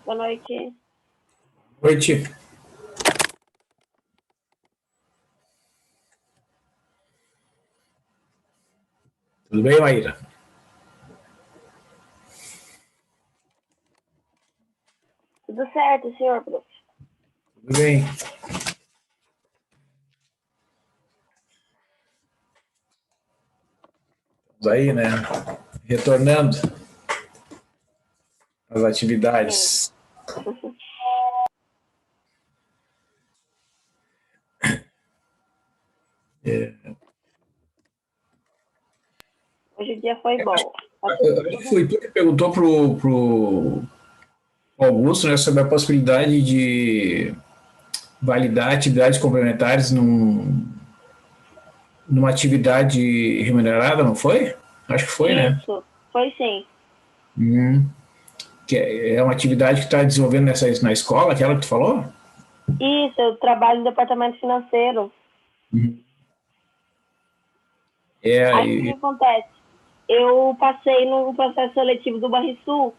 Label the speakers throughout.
Speaker 1: Boa noite.
Speaker 2: Noite. Tudo bem, Maíra?
Speaker 1: Tudo certo, senhor prof.
Speaker 2: Tudo bem. Estamos aí, né? Retornando às atividades.
Speaker 1: Hoje o dia foi bom.
Speaker 2: Acho que foi tu que perguntou pro Augusto, né, sobre a possibilidade de validar atividades complementares numa atividade remunerada, não foi? Acho que foi, né?
Speaker 1: Isso, foi sim.
Speaker 2: Que é uma atividade que está desenvolvendo na escola, aquela que tu falou?
Speaker 1: Isso, eu trabalho no departamento financeiro. Aí o que acontece? Eu passei no processo seletivo do Banrisul,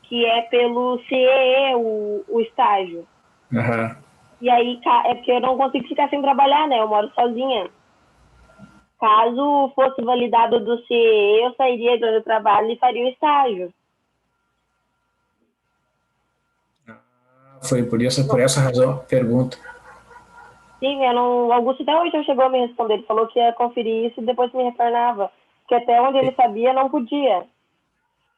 Speaker 1: que é pelo CEE, o estágio.
Speaker 2: Aham.
Speaker 1: E aí, é porque eu não consigo ficar sem trabalhar, né? Eu moro sozinha. Caso fosse validado do CEE, eu sairia do trabalho e faria o estágio.
Speaker 2: Foi por essa razão a pergunta.
Speaker 1: Sim, o Augusto até hoje não chegou a me responder. Ele falou que ia conferir isso e depois me retornava. Porque até onde ele sabia, não podia.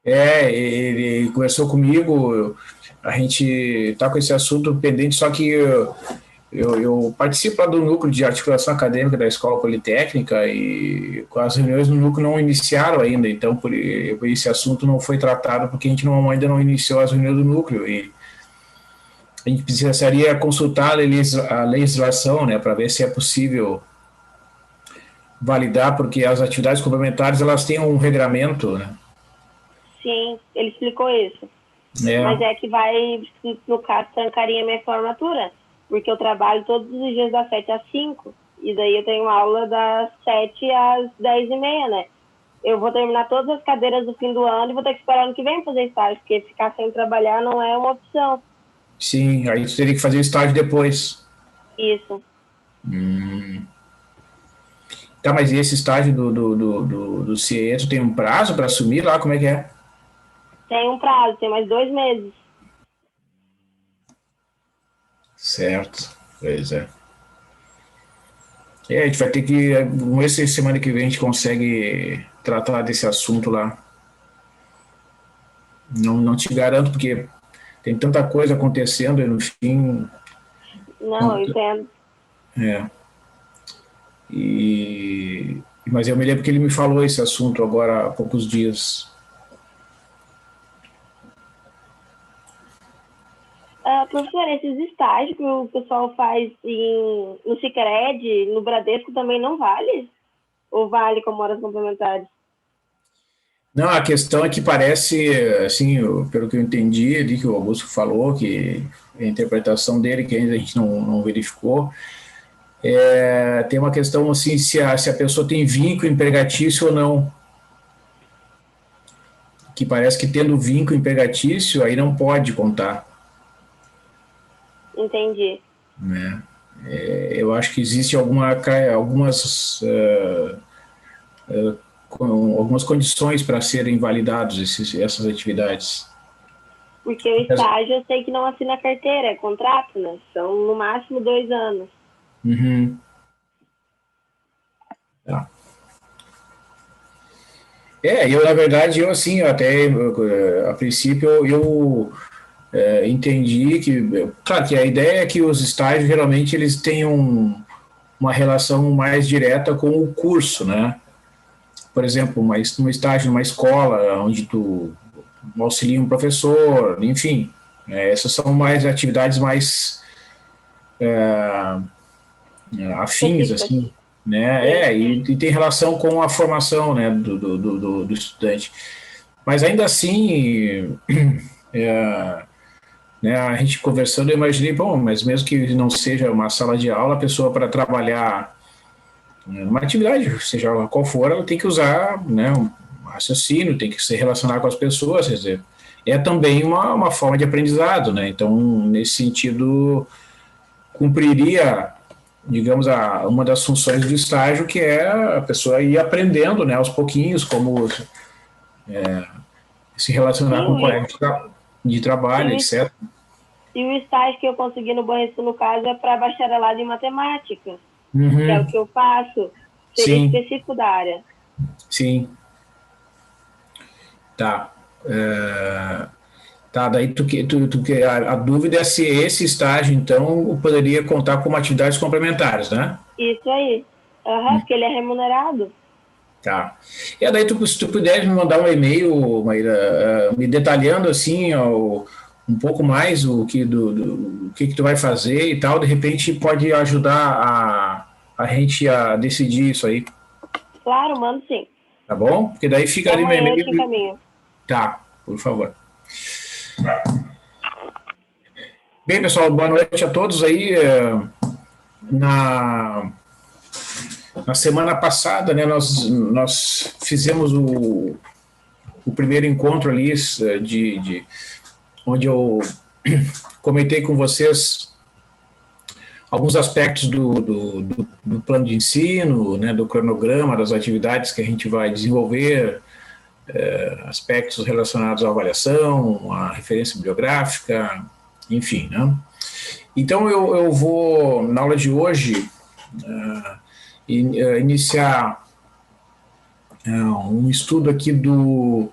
Speaker 2: Ele conversou comigo, a gente está com esse assunto pendente, só que eu participo lá do núcleo de articulação acadêmica da Escola Politécnica e as reuniões no núcleo não iniciaram ainda, então por esse assunto não foi tratado porque a gente ainda não iniciou as reuniões do núcleo e a gente precisaria consultar a legislação, né, para ver se é possível validar, porque as atividades complementares elas têm um regramento, né?
Speaker 1: Sim, ele explicou isso.
Speaker 2: É.
Speaker 1: Mas é que vai, no caso, trancaria minha formatura. Porque eu trabalho todos os dias das 7 às 5. E daí eu tenho aula das 7 às 10h30, né? Eu vou terminar todas as cadeiras do fim do ano e vou ter que esperar ano que vem fazer estágio, porque ficar sem trabalhar não é uma opção.
Speaker 2: Sim, aí tu teria que fazer o estágio depois.
Speaker 1: Isso.
Speaker 2: Tá, mas e esse estágio do CIE, tu tem um prazo para assumir lá? Como é que é?
Speaker 1: Tem um prazo, tem mais 2 meses.
Speaker 2: Certo, pois é. A gente vai ter que, vamos ver se semana que vem a gente consegue tratar desse assunto lá. Não te garanto, porque tem tanta coisa acontecendo e no fim.
Speaker 1: Não, eu entendo.
Speaker 2: É. Mas eu me lembro que ele me falou esse assunto agora há poucos dias.
Speaker 1: Professor, esses estágios que o pessoal faz no Sicredi, no Bradesco, também não vale? Ou vale como horas complementares?
Speaker 2: Não, a questão é que parece, assim, pelo que eu entendi ali, que o Augusto falou, que a interpretação dele, que ainda a gente não verificou, tem uma questão assim, se a pessoa tem vínculo empregatício ou não. Que parece que tendo vínculo empregatício, aí não pode contar.
Speaker 1: Entendi.
Speaker 2: Né? Eu acho que existe algumas algumas condições para serem validados essas atividades.
Speaker 1: Porque o estágio eu sei que não assina carteira, é contrato, né? São no máximo 2 anos.
Speaker 2: Uhum. Tá. Eu na verdade, eu assim, a princípio, eu entendi que, claro que a ideia é que os estágios geralmente eles tenham uma relação mais direta com o curso, né? Por exemplo, um estágio numa escola, onde tu auxilia um professor, enfim, essas são mais atividades mais afins, assim, né? E tem relação com a formação, né, do estudante. Mas ainda assim, né, a gente conversando, eu imaginei, bom, mas mesmo que não seja uma sala de aula, a pessoa para trabalhar numa atividade, seja qual for, ela tem que usar, né, um raciocínio, tem que se relacionar com as pessoas, quer dizer, é também uma forma de aprendizado, né? Então, nesse sentido, cumpriria, digamos, uma das funções do estágio, que é a pessoa ir aprendendo, né, aos pouquinhos, como se relacionar com
Speaker 1: Sim,
Speaker 2: colegas de trabalho,
Speaker 1: e,
Speaker 2: etc.
Speaker 1: e o estágio que eu consegui no Banrisul, no caso, é para bacharelado em matemática, que é o
Speaker 2: Uhum.
Speaker 1: que eu faço, seria
Speaker 2: Sim,
Speaker 1: específico da área.
Speaker 2: sim, tá. É, tá, daí a dúvida é se esse estágio, então, poderia contar como atividades complementares, né?
Speaker 1: Isso aí. Aham, porque ele é remunerado.
Speaker 2: Tá. E daí, se tu puder me mandar um e-mail, Maíra, me detalhando assim, um pouco mais o que tu vai fazer e tal, de repente pode ajudar a gente a decidir isso aí,
Speaker 1: Claro, mando sim.
Speaker 2: tá bom? Porque daí fica
Speaker 1: Até
Speaker 2: ali meu
Speaker 1: amanhã eu te
Speaker 2: e-mail.
Speaker 1: encaminho.
Speaker 2: Tá, por favor. Bem, pessoal, boa noite a todos aí. Na, na semana passada, né, nós fizemos o primeiro encontro ali onde eu comentei com vocês alguns aspectos do plano de ensino, né, do cronograma, das atividades que a gente vai desenvolver, aspectos relacionados à avaliação, à referência bibliográfica, enfim, né? Então eu vou, na aula de hoje, iniciar um estudo aqui do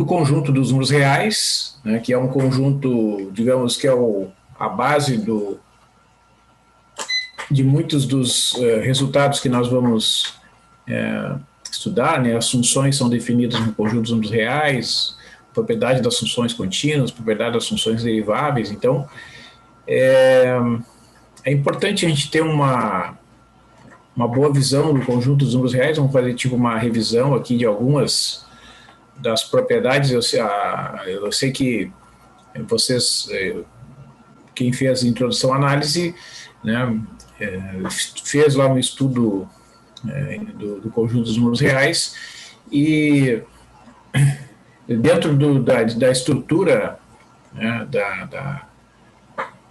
Speaker 2: conjunto dos números reais, né, que é um conjunto, digamos, que é a base de muitos dos resultados que nós vamos estudar, né? As funções são definidas no conjunto dos números reais, propriedade das funções contínuas, propriedade das funções deriváveis. Então, é importante a gente ter uma boa visão do conjunto dos números reais. Vamos fazer tipo uma revisão aqui de algumas das propriedades. Eu sei que vocês, quem fez a introdução à análise, né, fez lá um estudo do conjunto dos números reais e dentro da estrutura, né,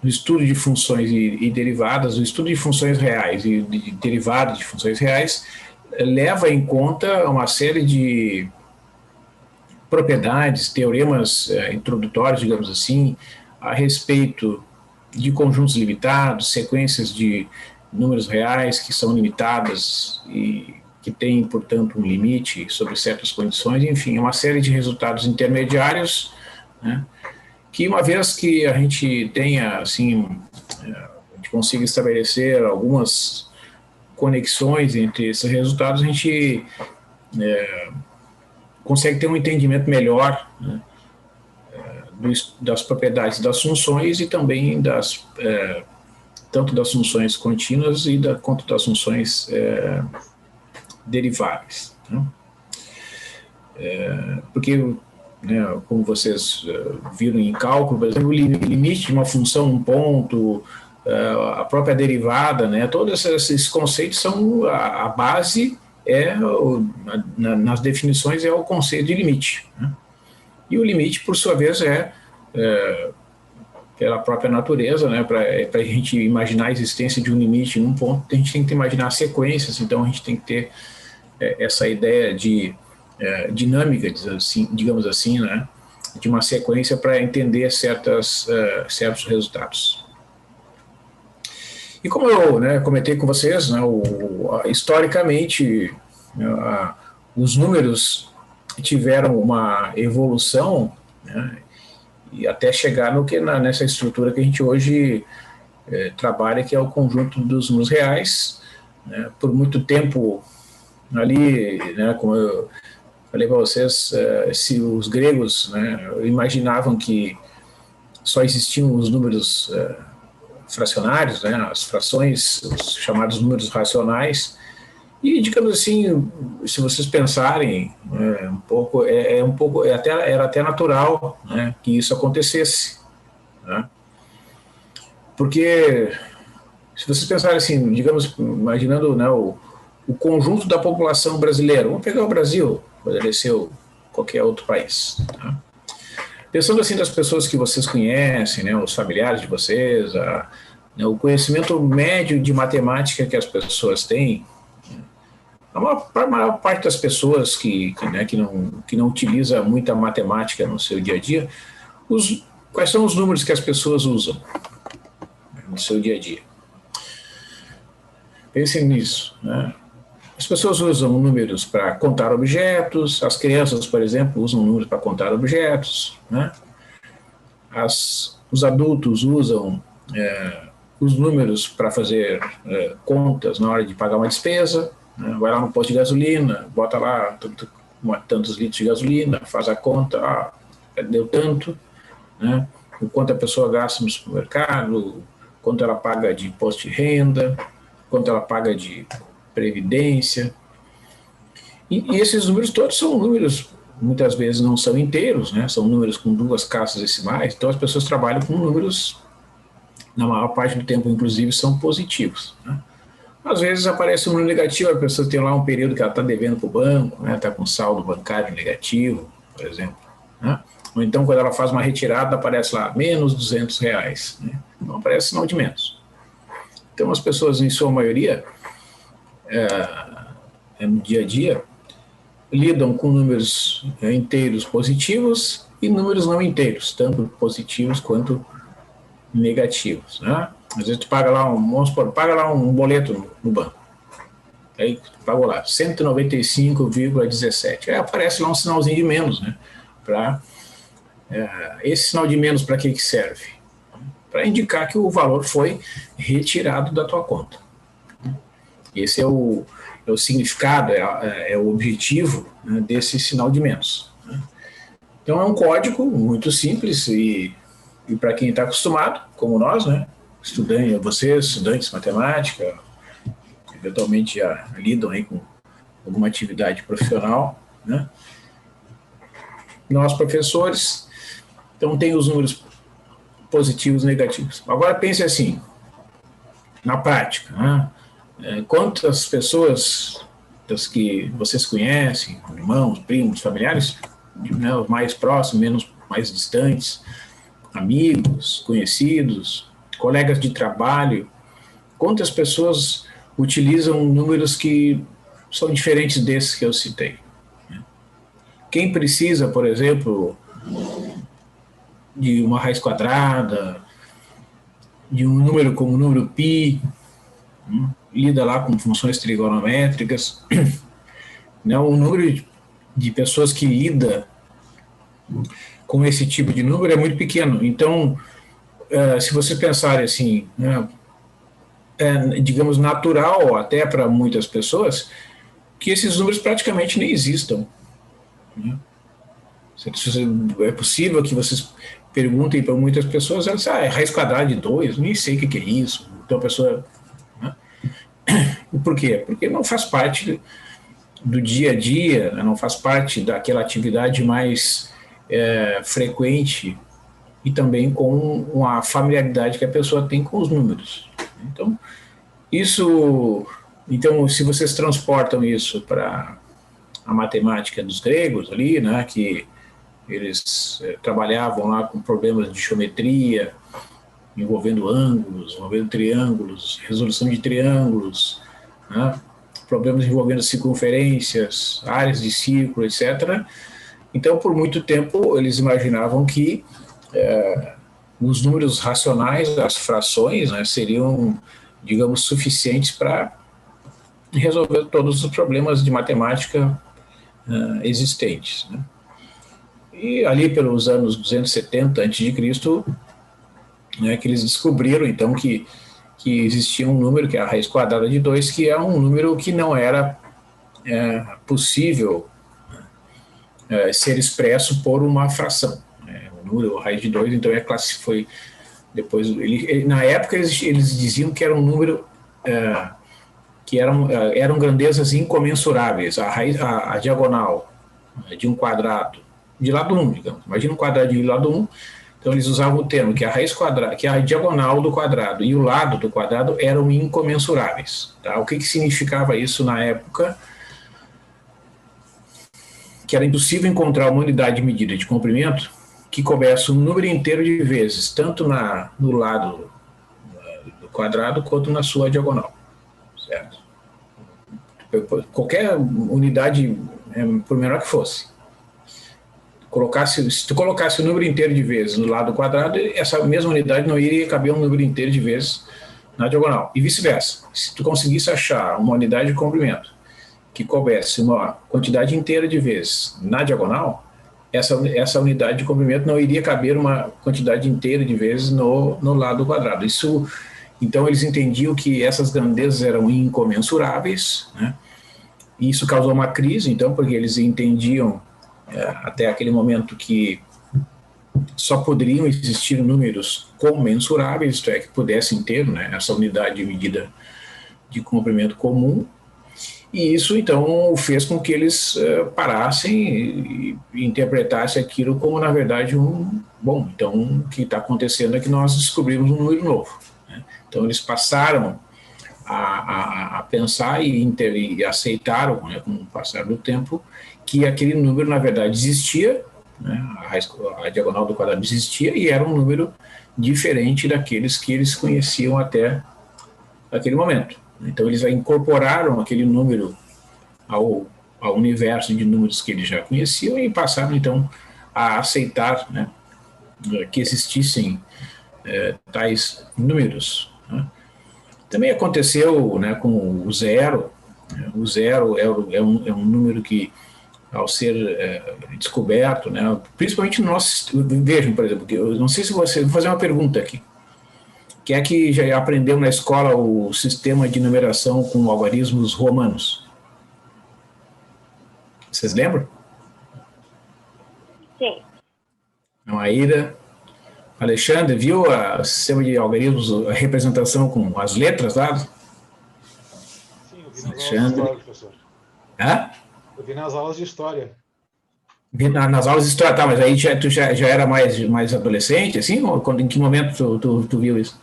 Speaker 2: do estudo de funções e derivadas, o estudo de funções reais e de derivadas de funções reais leva em conta uma série de propriedades, teoremas introdutórios, digamos assim, a respeito de conjuntos limitados, sequências de números reais que são limitadas e que têm, portanto, um limite sobre certas condições, enfim, uma série de resultados intermediários, né, que uma vez que a gente tenha, assim, a gente consiga estabelecer algumas conexões entre esses resultados, a gente consegue ter um entendimento melhor, né, das propriedades das funções e também tanto das funções contínuas quanto das funções deriváveis. Né? Porque, né, como vocês viram em cálculo, por exemplo, o limite de uma função, um ponto, a própria derivada, né, todos esses conceitos são a base, nas definições, é o conceito de limite. Né? E o limite, por sua vez, pela própria natureza, né, para a gente imaginar a existência de um limite num ponto, a gente tem que imaginar sequências, então a gente tem que ter essa ideia de dinâmica, digamos assim, né, de uma sequência para entender certos resultados. E como eu, né, comentei com vocês, né, historicamente, né, os números tiveram uma evolução, né, e até chegar nessa estrutura que a gente hoje trabalha, que é o conjunto dos números reais. Né? Por muito tempo ali, né, como eu falei para vocês, se os gregos, né, imaginavam que só existiam os números fracionários, né, as frações, os chamados números racionais, e, digamos assim, se vocês pensarem era até natural, né, que isso acontecesse. Né? Porque, se vocês pensarem assim, digamos, imaginando, né, o conjunto da população brasileira, vamos pegar o Brasil, poderia ser qualquer outro país. Tá? Pensando assim das pessoas que vocês conhecem, né, os familiares de vocês, né, o conhecimento médio de matemática que as pessoas têm, a maior parte das pessoas né, que não utiliza muita matemática no seu dia a dia, quais são os números que as pessoas usam no seu dia a dia? Pensem nisso, né? As pessoas usam números para contar objetos, as crianças, por exemplo, usam números para contar objetos, né? Os adultos usam os números para fazer contas na hora de pagar uma despesa, né? Vai lá no posto de gasolina, bota lá tantos litros de gasolina, faz a conta, deu tanto, né? O quanto a pessoa gasta no supermercado, quanto ela paga de imposto de renda, quanto ela paga de previdência. E esses números todos são números, muitas vezes não são inteiros, né? São números com 2 casas decimais, então as pessoas trabalham com números, na maior parte do tempo, inclusive, são positivos, né? Às vezes aparece um número negativo, a pessoa tem lá um período que ela está devendo para o banco, né? Está com saldo bancário negativo, por exemplo, né? Ou então, quando ela faz uma retirada, aparece lá, menos R$200, né? Não aparece sinal de menos. Então, as pessoas, em sua maioria, no dia a dia, lidam com números inteiros positivos e números não inteiros, tanto positivos quanto negativos, né? Às vezes tu paga lá um boleto no banco, aí tu pagou lá 195,17, aí aparece lá um sinalzinho de menos, né? Esse sinal de menos para que serve? Para indicar que o valor foi retirado da tua conta. Esse é o significado, é o objetivo, né, desse sinal de menos, né? Então é um código muito simples e para quem está acostumado, como nós, né, vocês, estudantes de matemática, eventualmente já lidam aí com alguma atividade profissional, né? Nós, professores, então tem os números positivos e negativos. Agora pense assim, na prática, né? Quantas pessoas das que vocês conhecem, irmãos, primos, familiares, né, os mais próximos, mais distantes, amigos, conhecidos, colegas de trabalho, quantas pessoas utilizam números que são diferentes desses que eu citei? Quem precisa, por exemplo, de uma raiz quadrada, de um número como o número π, lida lá com funções trigonométricas, né? O número de pessoas que lida com esse tipo de número é muito pequeno. Então, se você pensar assim, né, digamos, natural até para muitas pessoas, que esses números praticamente nem existam, né? É possível que vocês perguntem para muitas pessoas, elas dizem, é raiz quadrada de 2, nem sei o que é isso. Então a pessoa... Né? Por quê? Porque não faz parte do dia a dia, né? Não faz parte daquela atividade mais frequente e também com a familiaridade que a pessoa tem com os números. Então, se vocês transportam isso para a matemática dos gregos ali, né, que eles trabalhavam lá com problemas de geometria, envolvendo ângulos, envolvendo triângulos, resolução de triângulos, né, problemas envolvendo circunferências, áreas de círculo, etc. Então, por muito tempo, eles imaginavam que os números racionais, as frações, né, seriam, digamos, suficientes para resolver todos os problemas de matemática existentes, né? E ali pelos anos 270 a.C., né, que eles descobriram, então, que existia um número, que é a raiz quadrada de 2, que é um número que não era possível ser expresso por uma fração. O número, a raiz de 2, então, foi... Depois, na época, eles diziam que era um número... que eram grandezas incomensuráveis. A diagonal de um quadrado, de lado 1, digamos. Imagina um quadradinho de lado 1. Então, eles usavam o termo que a raiz quadrada, que a diagonal do quadrado e o lado do quadrado eram incomensuráveis. Tá? O que significava isso na época? Que era impossível encontrar uma unidade de medida de comprimento que coubesse um número inteiro de vezes, tanto no lado do quadrado quanto na sua diagonal, certo? Qualquer unidade, por menor que fosse, se tu colocasse o número inteiro de vezes no lado quadrado, essa mesma unidade não iria caber um número inteiro de vezes na diagonal, e vice-versa. Se tu conseguisse achar uma unidade de comprimento que coubesse uma quantidade inteira de vezes na diagonal, essa unidade de comprimento não iria caber uma quantidade inteira de vezes no lado quadrado. Então, eles entendiam que essas grandezas eram incomensuráveis, né? E isso causou uma crise, então, porque eles entendiam até aquele momento que só poderiam existir números comensuráveis, isto é, que pudessem ter, né, essa unidade de medida de comprimento comum. E isso, então, fez com que eles parassem e interpretassem aquilo como, na verdade, então, o que está acontecendo é que nós descobrimos um número novo, né? Então, eles passaram a pensar e aceitaram, né, com o passar do tempo, que aquele número, na verdade, existia, né, a diagonal do quadrado existia e era um número diferente daqueles que eles conheciam até aquele momento. Então, eles incorporaram aquele número ao universo de números que eles já conheciam e passaram, então, a aceitar, né, que existissem tais números, né. Também aconteceu, né, com o zero. O zero é um número que, ao ser descoberto, né, principalmente no nosso... Vejam, por exemplo, eu não sei se você... Vou fazer uma pergunta aqui. Quem é que já aprendeu na escola o sistema de numeração com algarismos romanos? Vocês lembram?
Speaker 1: Sim.
Speaker 2: A Aida, Alexandre, viu o sistema de algarismos, a representação com as letras lá?
Speaker 3: Sim, eu vi nas aulas de história, professor.
Speaker 2: Hã?
Speaker 3: Eu vi nas aulas de história.
Speaker 2: Nas aulas de história, tá, mas aí tu já era mais adolescente, assim? Ou em que momento tu viu isso?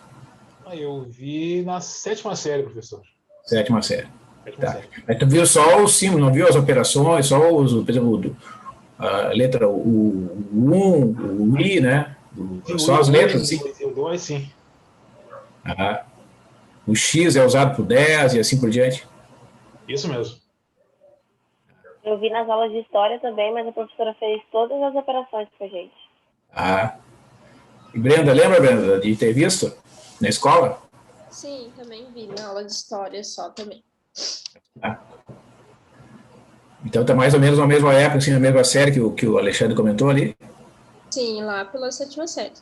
Speaker 3: Eu vi na 7ª série, professor.
Speaker 2: Sétima série. Tá.
Speaker 3: Série.
Speaker 2: Aí tu viu só o símbolo, não viu as operações, só por exemplo, a letra o I, né? Só as letras, assim.
Speaker 3: O 2, sim.
Speaker 2: O X é usado por 10 e assim por diante.
Speaker 3: Isso mesmo.
Speaker 1: Eu vi nas aulas de história também, mas a professora fez todas as operações com a gente.
Speaker 2: E Brenda, lembra, Brenda, de ter visto na escola?
Speaker 4: Sim, também vi na aula de história só também.
Speaker 2: Então tá mais ou menos na mesma época, assim, na mesma série que o Alexandre comentou ali?
Speaker 4: Sim, lá pela 7ª série.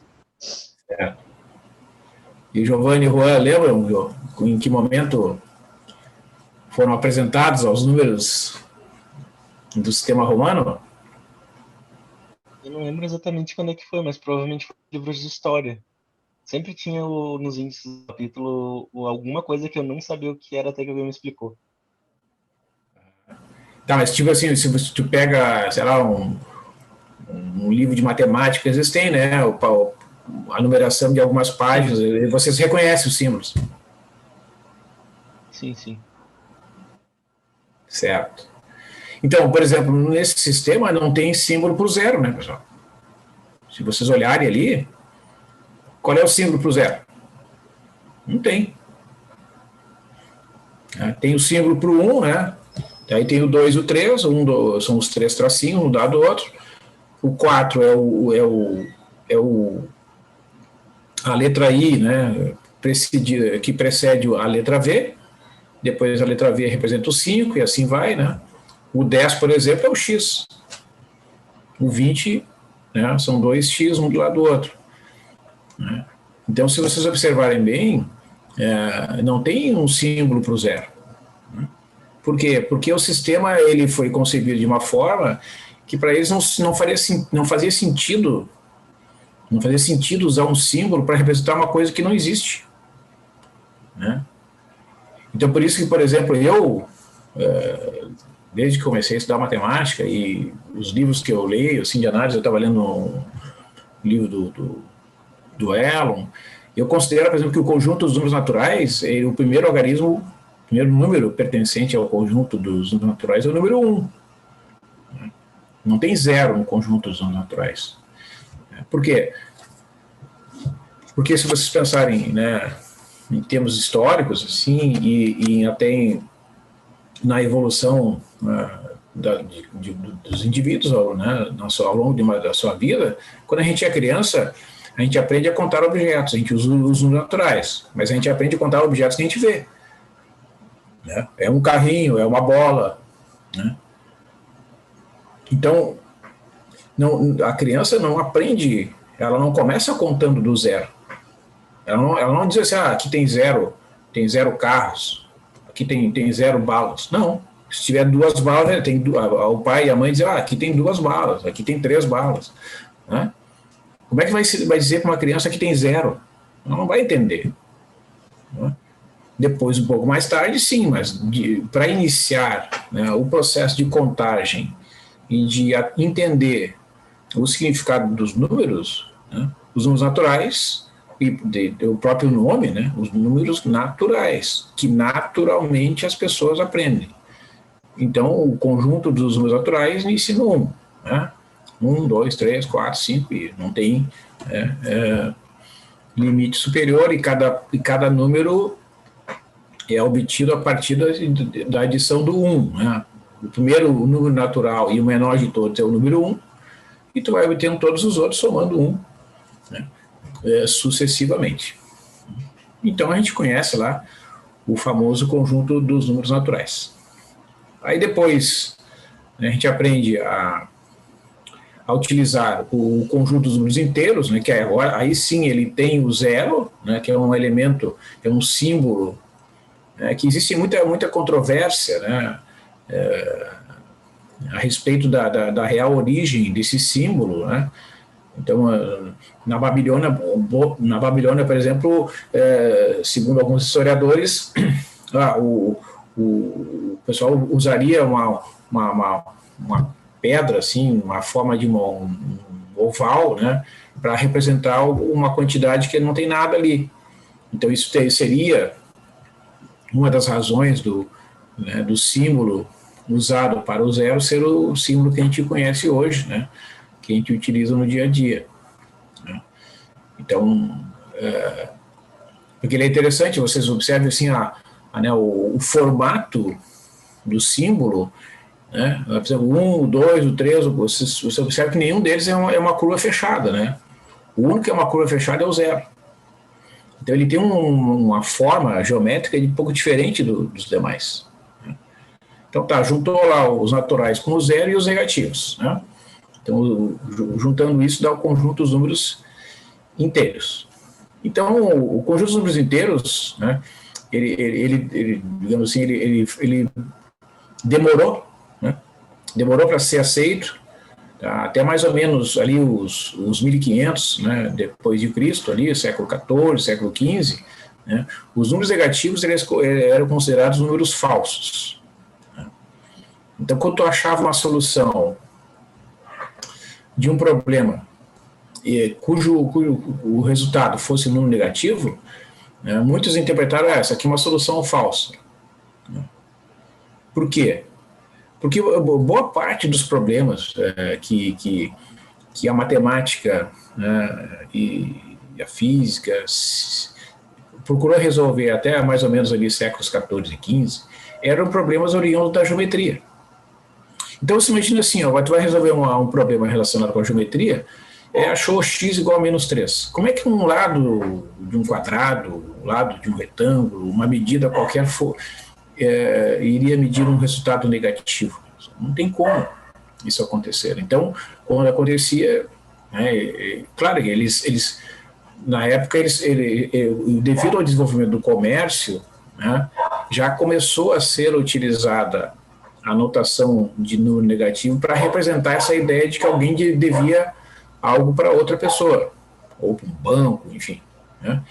Speaker 2: E Giovanni e Juan, lembram em que momento foram apresentados aos números do sistema romano?
Speaker 5: Eu não lembro exatamente quando é que foi, mas provavelmente foi livros de história. Sempre tinha nos índices do capítulo alguma coisa que eu não sabia o que era até que alguém me explicou.
Speaker 2: Tá, mas tipo assim, se tu pega, sei lá, um livro de matemática, existem, né, a numeração de algumas páginas, e vocês reconhecem os símbolos.
Speaker 5: Sim, sim.
Speaker 2: Certo. Então, por exemplo, nesse sistema não tem símbolo para o zero, né, pessoal? Se vocês olharem ali, qual é o símbolo para o zero? Não tem. Tem o símbolo para o 1, né? Aí tem o 2 e o 3, são os 3 tracinhos, um lado do outro. O 4 a letra I, né? Que precede a letra V. Depois a letra V representa o 5 e assim vai, né? O 10, por exemplo, é o X. O 20, né, são 2X, um do lado do outro. Né? Então, se vocês observarem bem, não tem um símbolo para o zero. Né? Por quê? Porque o sistema ele foi concebido de uma forma que para eles não fazia sentido usar um símbolo para representar uma coisa que não existe. Né? Então, por isso que, por exemplo, eu, desde que comecei a estudar matemática e os livros que eu leio, assim, de análise, eu estava lendo um livro do Elon, eu considero, por exemplo, que o conjunto dos números naturais, o primeiro número pertencente ao conjunto dos números naturais é o número 1. Não tem zero no conjunto dos números naturais. Por quê? Porque se vocês pensarem, né, em termos históricos, assim, e até na evolução dos indivíduos, né, ao longo da sua vida, quando a gente é criança, a gente aprende a contar objetos, a gente usa os números naturais, mas a gente aprende a contar objetos que a gente vê. Né? É um carrinho, é uma bola. Né? Então, a criança não aprende, ela não começa contando do zero. Ela não diz assim, aqui tem zero carros, aqui tem 0 balas. Não. Se tiver 2 balas, o pai e a mãe dizem, aqui tem 2 balas, aqui tem 3 balas. Né? Como é que vai dizer para uma criança que tem 0? Ela não vai entender. Né? Depois, um pouco mais tarde, sim, mas para iniciar, né, o processo de contagem e de entender o significado dos números, né, os números naturais, e o próprio nome, né, os números naturais, que naturalmente as pessoas aprendem. Então, o conjunto dos números naturais inicia no 1. Né? 1, 2, 3, 4, 5, e não tem limite superior, e cada número é obtido a partir da adição do 1. Né? O primeiro número natural e o menor de todos é o número 1, e tu vai obtendo todos os outros somando 1, né? Sucessivamente. Então a gente conhece lá o famoso conjunto dos números naturais. Aí depois, né, a gente aprende a utilizar o conjunto dos números inteiros, né, que agora, aí sim ele tem o 0, né, que é um elemento, é um símbolo, que existe muita controvérsia, né, a respeito da real origem desse símbolo, né. Então, na Babilônia, por exemplo, segundo alguns historiadores, o pessoal usaria uma pedra, assim, uma forma de um oval, né, para representar uma quantidade que não tem nada ali. Então, isso seria uma das razões do símbolo usado para o 0 ser o símbolo que a gente conhece hoje, né, que a gente utiliza no dia a dia. Né? Então, porque ele é interessante, vocês observem assim, o formato do símbolo, né? Por exemplo, o 1, o 2, o 3, você observa que nenhum deles é uma curva fechada. Né? O único que é uma curva fechada é o 0. Então ele tem uma forma geométrica um pouco diferente dos demais. Né? Então juntou lá os naturais com o 0 e os negativos. Né? Então, juntando isso, dá o conjunto dos números inteiros. Então, o conjunto dos números inteiros, né, ele digamos assim, ele demorou, né, demorou para ser aceito, tá, até mais ou menos ali os 1500, né, depois de Cristo, ali, século XIV, século XV, né, os números negativos eles eram considerados números falsos. Né. Então, quando tu achava uma solução de um problema cujo o resultado fosse um número negativo, né, muitos interpretaram essa aqui uma solução falsa. Né? Por quê? Porque boa parte dos problemas que a matemática, né, e a física procurou resolver até mais ou menos ali séculos XIV e XV eram problemas oriundos da geometria. Então você imagina assim, tu vai resolver um problema relacionado com a geometria, achou x igual a menos 3. Como é que um lado de um quadrado, um lado de um retângulo, uma medida qualquer iria medir um resultado negativo? Não tem como isso acontecer. Então, quando acontecia, claro, eles na época, devido ao desenvolvimento do comércio, né, já começou a ser utilizada a notação de número negativo para representar essa ideia de que alguém devia algo para outra pessoa, ou para um banco, enfim. Né?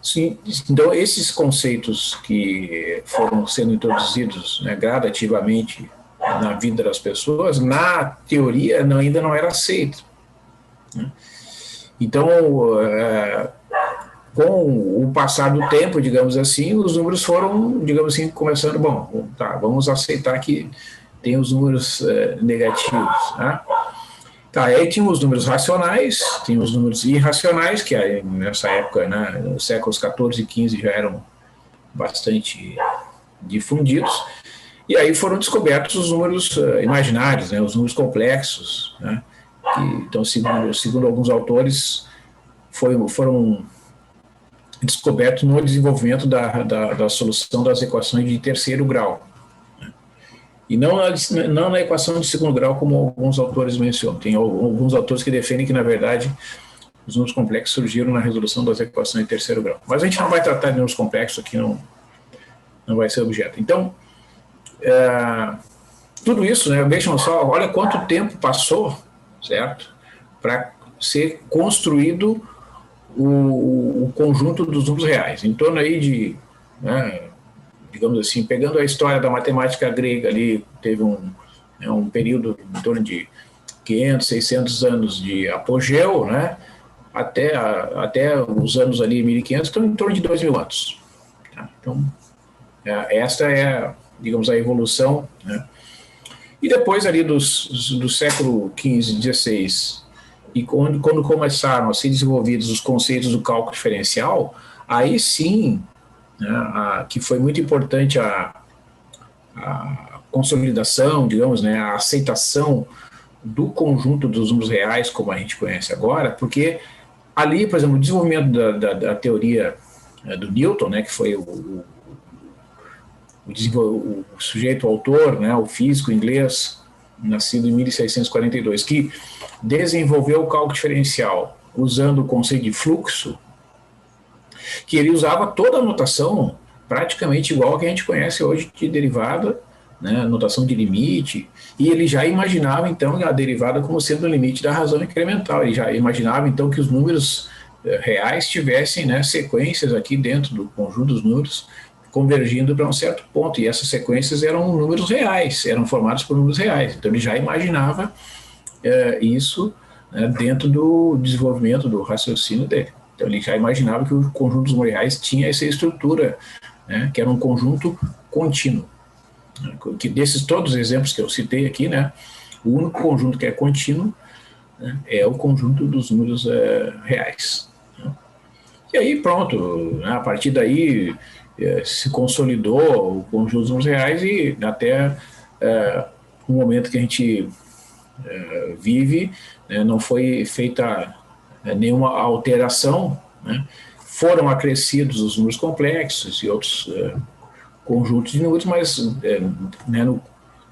Speaker 2: Sim, então, esses conceitos que foram sendo introduzidos, né, gradativamente na vida das pessoas, na teoria ainda não era aceito. Né? Então, com o passar do tempo, digamos assim, os números foram, digamos assim, começando, vamos aceitar que tem os números negativos. Né? Tá, aí tinha os números racionais, tinha os números irracionais, que aí, nessa época, né, nos séculos 14 e 15 já eram bastante difundidos, e aí foram descobertos os números imaginários, né, os números complexos, né, que, então, segundo alguns autores, foram descobertos no desenvolvimento da solução das equações de terceiro grau. E não na equação de segundo grau, como alguns autores mencionam. Tem alguns autores que defendem que, na verdade, os números complexos surgiram na resolução das equações de terceiro grau. Mas a gente não vai tratar de números complexos aqui, não vai ser objeto. Então, tudo isso, né, vejam só, olha quanto tempo passou, certo, para ser construído o conjunto dos números reais. Em torno aí de, né, digamos assim, pegando a história da matemática grega ali, teve um período em torno de 500, 600 anos de apogeu, né, até os anos ali 1500, então em torno de 2000 anos. Tá? Então, esta é, digamos, a evolução, né? E depois ali do século XV, XVI, e quando começaram a ser desenvolvidos os conceitos do cálculo diferencial, aí sim, né, que foi muito importante a consolidação, digamos, né, a aceitação do conjunto dos números reais, como a gente conhece agora, porque ali, por exemplo, o desenvolvimento da teoria do Newton, né, que foi o sujeito autor, né, o físico inglês, nascido em 1642, que desenvolveu o cálculo diferencial usando o conceito de fluxo, que ele usava toda a notação praticamente igual a que a gente conhece hoje de derivada, né, notação de limite, e ele já imaginava, então, a derivada como sendo o limite da razão incremental. Ele já imaginava, então, que os números reais tivessem, né, sequências aqui dentro do conjunto dos números convergindo para um certo ponto, e essas sequências eram números reais, eram formados por números reais. Então ele já imaginava isso, né, dentro do desenvolvimento do raciocínio dele. Então ele já imaginava que o conjunto dos números reais tinha essa estrutura, né, que era um conjunto contínuo. Que desses todos os exemplos que eu citei aqui, né, o único conjunto que é contínuo, né, é o conjunto dos números reais. Né. E aí pronto, né, a partir daí se consolidou o conjunto dos números reais e até o momento que a gente vive, né, não foi feita nenhuma alteração, né, foram acrescidos os números complexos e outros conjuntos de números, mas né,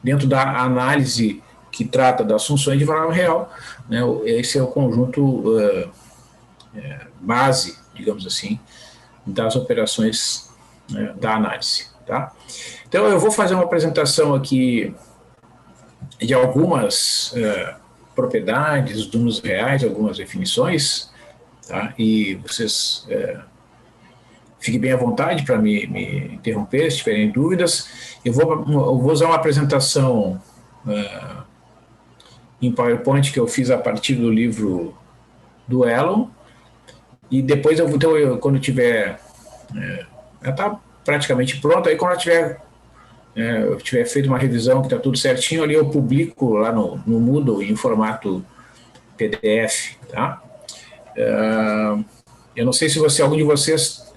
Speaker 2: dentro da análise que trata das funções de variável real, né, esse é o conjunto base, digamos assim, das operações, né, da análise. Tá? Então eu vou fazer uma apresentação aqui de algumas propriedades dos números reais, algumas definições, tá? E vocês fiquem bem à vontade para me interromper se tiverem dúvidas. Eu vou usar uma apresentação em PowerPoint que eu fiz a partir do livro do Elon, e depois quando tiver já está praticamente pronto, aí quando eu tiver feito uma revisão que está tudo certinho, ali eu publico lá no Moodle em formato PDF, tá? Eu não sei se algum de vocês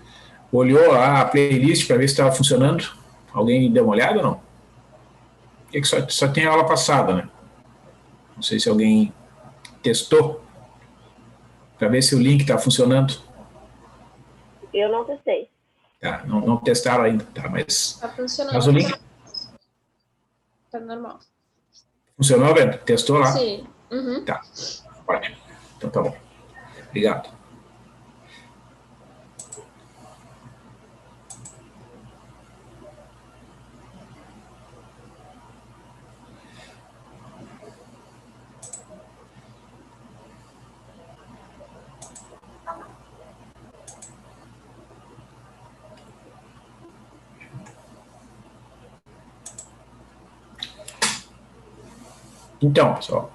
Speaker 2: olhou a playlist para ver se estava funcionando. Alguém deu uma olhada ou não? Porque só tem a aula passada, né? Não sei se alguém testou para ver se o link está funcionando.
Speaker 1: Eu não testei.
Speaker 2: Tá, não testaram ainda, tá? Mas
Speaker 4: funcionando.
Speaker 2: Mas o link
Speaker 4: tá normal.
Speaker 2: Funcionou, Breno? Testou lá?
Speaker 4: Sim. Uhum.
Speaker 2: Tá, ótimo. Então tá bom. Obrigado. Então, pessoal,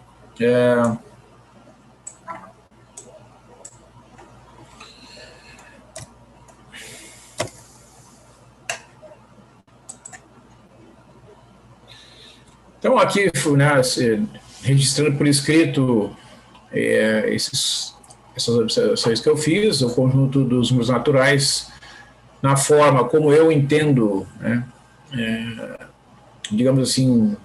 Speaker 2: então aqui, né, registrando por escrito essas observações que eu fiz, o conjunto dos números naturais, na forma como eu entendo, né, digamos assim,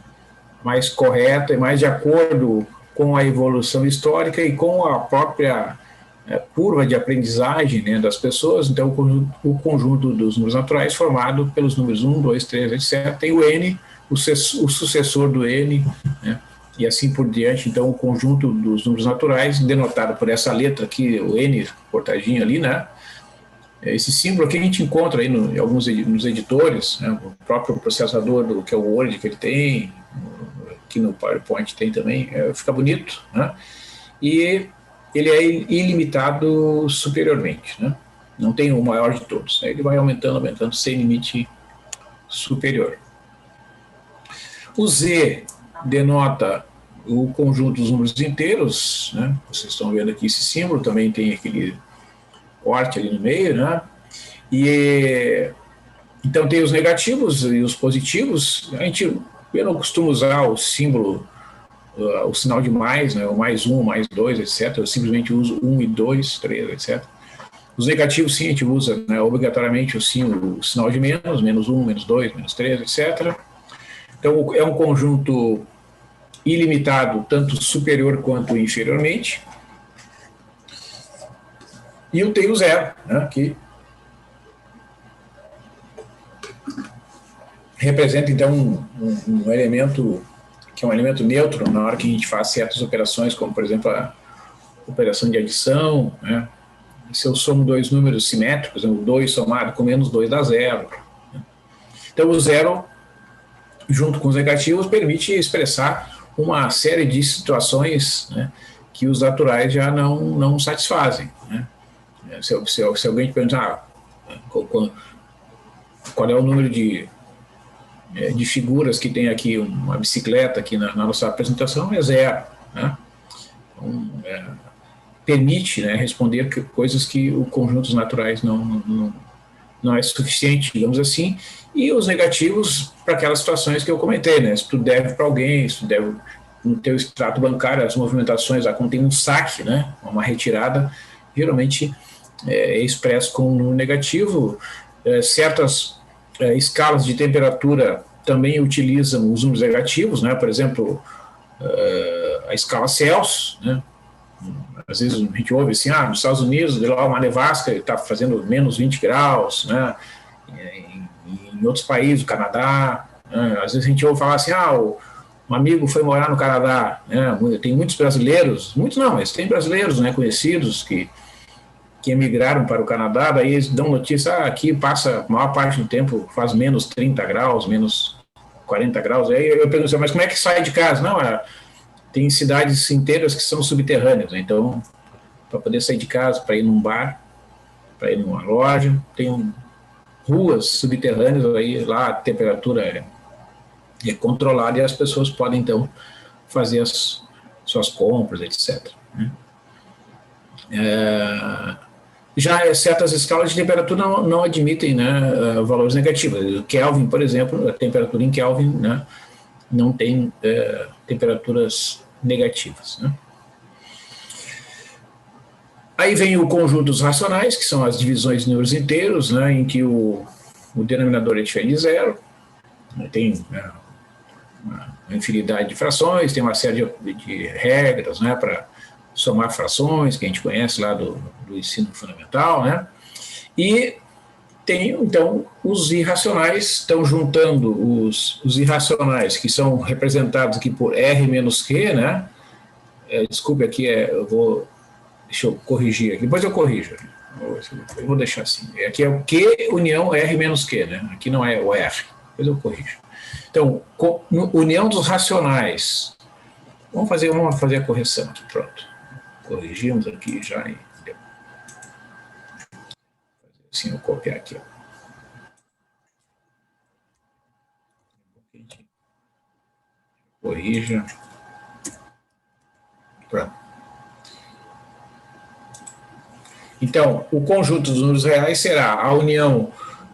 Speaker 2: mais correta e mais de acordo com a evolução histórica e com a própria curva de aprendizagem, né, das pessoas. Então, o conjunto dos números naturais formado pelos números 1, 2, 3, etc. Tem o n, o sucessor do n, né, e assim por diante. Então, o conjunto dos números naturais, denotado por essa letra aqui, o n cortadinho ali, né, esse símbolo aqui a gente encontra aí em alguns nos editores, né, o próprio processador que é o Word que ele tem, aqui no PowerPoint tem também, fica bonito, né, e ele é ilimitado superiormente, né, não tem o maior de todos, ele vai aumentando, sem limite superior. O Z denota o conjunto dos números inteiros, né, vocês estão vendo aqui esse símbolo, também tem aquele corte ali no meio, né? E então tem os negativos e os positivos. Eu não costumo usar o símbolo, o sinal de mais, né? O mais 1, mais 2, etc. Eu simplesmente uso 1 e 2, 3, etc. Os negativos, sim, a gente usa, né, obrigatoriamente o sinal de menos, menos 1, menos 2, menos 3, etc. Então é um conjunto ilimitado, tanto superior quanto inferiormente. E eu tenho zero, né, que representa, então, um elemento que é um elemento neutro na hora que a gente faz certas operações, como, por exemplo, a operação de adição, né? Se eu somo dois números simétricos, o 2 somado com menos 2 dá zero. Né? Então, o zero, junto com os negativos, permite expressar uma série de situações, né, que os naturais já não satisfazem, né? Se alguém te perguntar qual é o número de figuras que tem aqui uma bicicleta aqui na nossa apresentação, é zero, né? Então, permite, né, responder coisas que o conjunto dos naturais não é suficiente, digamos assim, e os negativos para aquelas situações que eu comentei, né? Se tu deve para alguém, se tu deve no teu extrato bancário, as movimentações, contém um saque, né, uma retirada, geralmente é expresso com um número negativo. Certas escalas de temperatura também utilizam os números negativos, né? Por exemplo, a escala Celsius, né? Às vezes a gente ouve assim, nos Estados Unidos, lá uma nevasca está fazendo menos 20 graus, né? Em outros países, o Canadá, né? Às vezes a gente ouve falar assim, um amigo foi morar no Canadá, né? Tem muitos brasileiros, muitos não, mas tem brasileiros, né, conhecidos que emigraram para o Canadá, daí eles dão notícia, aqui passa a maior parte do tempo, faz menos 30 graus, menos 40 graus, aí eu pergunto, mas como é que sai de casa? Não, tem cidades inteiras que são subterrâneas, né? Então, para poder sair de casa, para ir num bar, para ir numa loja, tem ruas subterrâneas, aí lá a temperatura é controlada e as pessoas podem, então, fazer as suas compras, etc. Já certas escalas de temperatura não admitem, né, valores negativos. O Kelvin, por exemplo, a temperatura em Kelvin, né, não tem temperaturas negativas, né. Aí vem o conjunto dos racionais, que são as divisões de números inteiros, né, em que o denominador é diferente de zero. Tem uma infinidade de frações, tem uma série de regras, né, para somar frações, que a gente conhece lá do ensino fundamental, né? E tem, então, os irracionais, estão juntando os irracionais, que são representados aqui por R menos Q, né? Desculpe, aqui deixa eu corrigir aqui, depois eu corrijo. Eu vou deixar assim. Aqui é o Q união R menos Q, né? Aqui não é o R, depois eu corrijo. Então, união dos racionais. Vamos fazer a correção aqui, pronto. Corrigimos aqui já. Assim, eu copiar aqui. Corrija. Pronto. Então, o conjunto dos números reais será a união